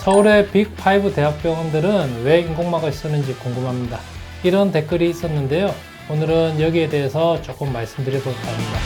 서울의 빅5 대학병원들은 왜 인공막을 쓰는지 궁금합니다. 이런 댓글이 있었는데요. 오늘은 여기에 대해서 조금 말씀드려볼까 합니다.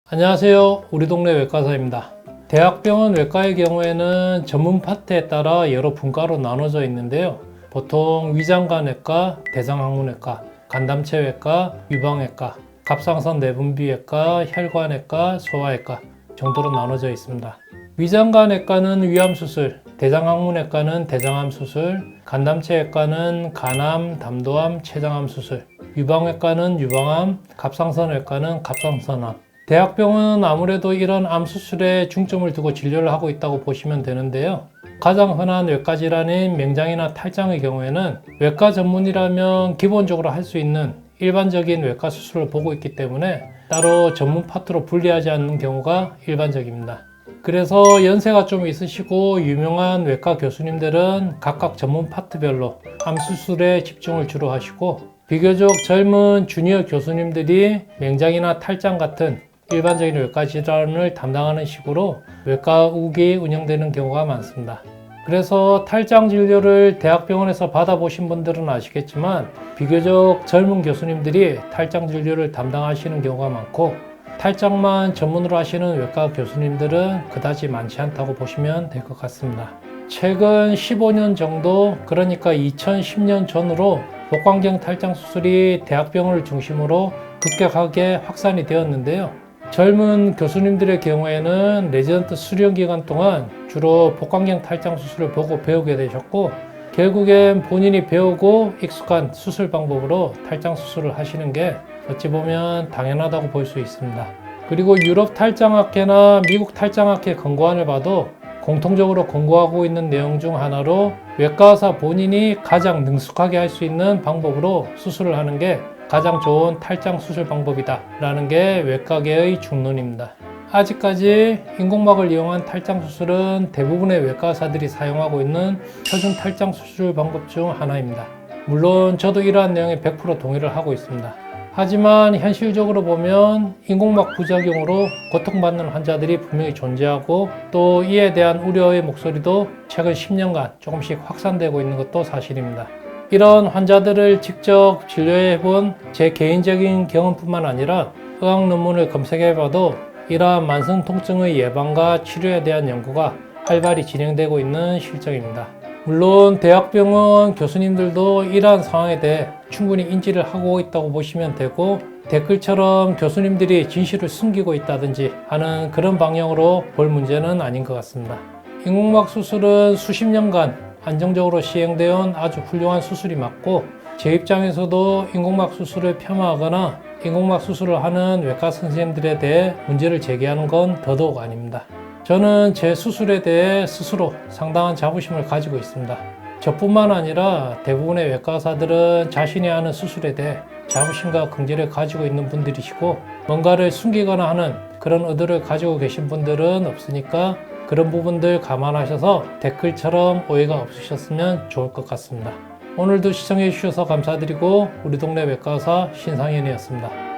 안녕하세요. 우리 동네 외과사입니다. 대학병원 외과의 경우에는 전문 파트에 따라 여러 분과로 나눠져 있는데요. 보통 위장관외과, 대장학문외과, 간담체외과, 유방외과, 갑상선 내분비외과, 혈관외과, 소화외과 정도로 나눠져 있습니다. 위장관외과는 위암수술, 대장학문외과는 대장암 수술, 간담체외과는 간암, 담도암, 췌장암 수술, 유방외과는 유방암, 갑상선외과는 갑상선암. 대학병원은 아무래도 이런 암 수술에 중점을 두고 진료를 하고 있다고 보시면 되는데요. 가장 흔한 외과 질환인 맹장이나 탈장의 경우에는 외과 전문이라면 기본적으로 할 수 있는 일반적인 외과 수술을 보고 있기 때문에 따로 전문 파트로 분리하지 않는 경우가 일반적입니다. 그래서 연세가 좀 있으시고 유명한 외과 교수님들은 각각 전문 파트별로 암 수술에 집중을 주로 하시고, 비교적 젊은 주니어 교수님들이 맹장이나 탈장 같은 일반적인 외과 질환을 담당하는 식으로 외과국이 운영되는 경우가 많습니다. 그래서 탈장 진료를 대학병원에서 받아보신 분들은 아시겠지만 비교적 젊은 교수님들이 탈장 진료를 담당하시는 경우가 많고, 탈장만 전문으로 하시는 외과 교수님들은 그다지 많지 않다고 보시면 될 것 같습니다. 최근 15년 정도, 그러니까 2010년 전으로 복강경 탈장 수술이 대학병원을 중심으로 급격하게 확산이 되었는데요. 젊은 교수님들의 경우에는 레지던트 수련 기간 동안 주로 복강경 탈장 수술을 보고 배우게 되셨고, 결국엔 본인이 배우고 익숙한 수술 방법으로 탈장 수술을 하시는 게 어찌 보면 당연하다고 볼 수 있습니다. 그리고 유럽 탈장학회나 미국 탈장학회 권고안을 봐도 공통적으로 권고하고 있는 내용 중 하나로 외과의사 본인이 가장 능숙하게 할 수 있는 방법으로 수술을 하는 게 가장 좋은 탈장 수술 방법이다 라는 게 외과계의 중론입니다. 아직까지 인공막을 이용한 탈장 수술은 대부분의 외과의사들이 사용하고 있는 표준 탈장 수술 방법 중 하나입니다. 물론 저도 이러한 내용에 100% 동의를 하고 있습니다. 하지만 현실적으로 보면 인공막 부작용으로 고통받는 환자들이 분명히 존재하고, 또 이에 대한 우려의 목소리도 최근 10년간 조금씩 확산되고 있는 것도 사실입니다. 이런 환자들을 직접 진료해본 제 개인적인 경험뿐만 아니라 의학 논문을 검색해봐도 이러한 만성 통증의 예방과 치료에 대한 연구가 활발히 진행되고 있는 실정입니다. 물론 대학병원 교수님들도 이러한 상황에 대해 충분히 인지를 하고 있다고 보시면 되고, 댓글처럼 교수님들이 진실을 숨기고 있다든지 하는 그런 방향으로 볼 문제는 아닌 것 같습니다. 인공막 수술은 수십 년간 안정적으로 시행되어 온 아주 훌륭한 수술이 맞고, 제 입장에서도 인공막 수술을 폄하하거나 인공막 수술을 하는 외과 선생님들에 대해 문제를 제기하는 건 더더욱 아닙니다. 저는 제 수술에 대해 스스로 상당한 자부심을 가지고 있습니다. 저뿐만 아니라 대부분의 외과의사들은 자신이 하는 수술에 대해 자부심과 긍지를 가지고 있는 분들이시고, 뭔가를 숨기거나 하는 그런 의도를 가지고 계신 분들은 없으니까 그런 부분들 감안하셔서 댓글처럼 오해가 없으셨으면 좋을 것 같습니다. 오늘도 시청해 주셔서 감사드리고, 우리 동네 외과의사 신상현이었습니다.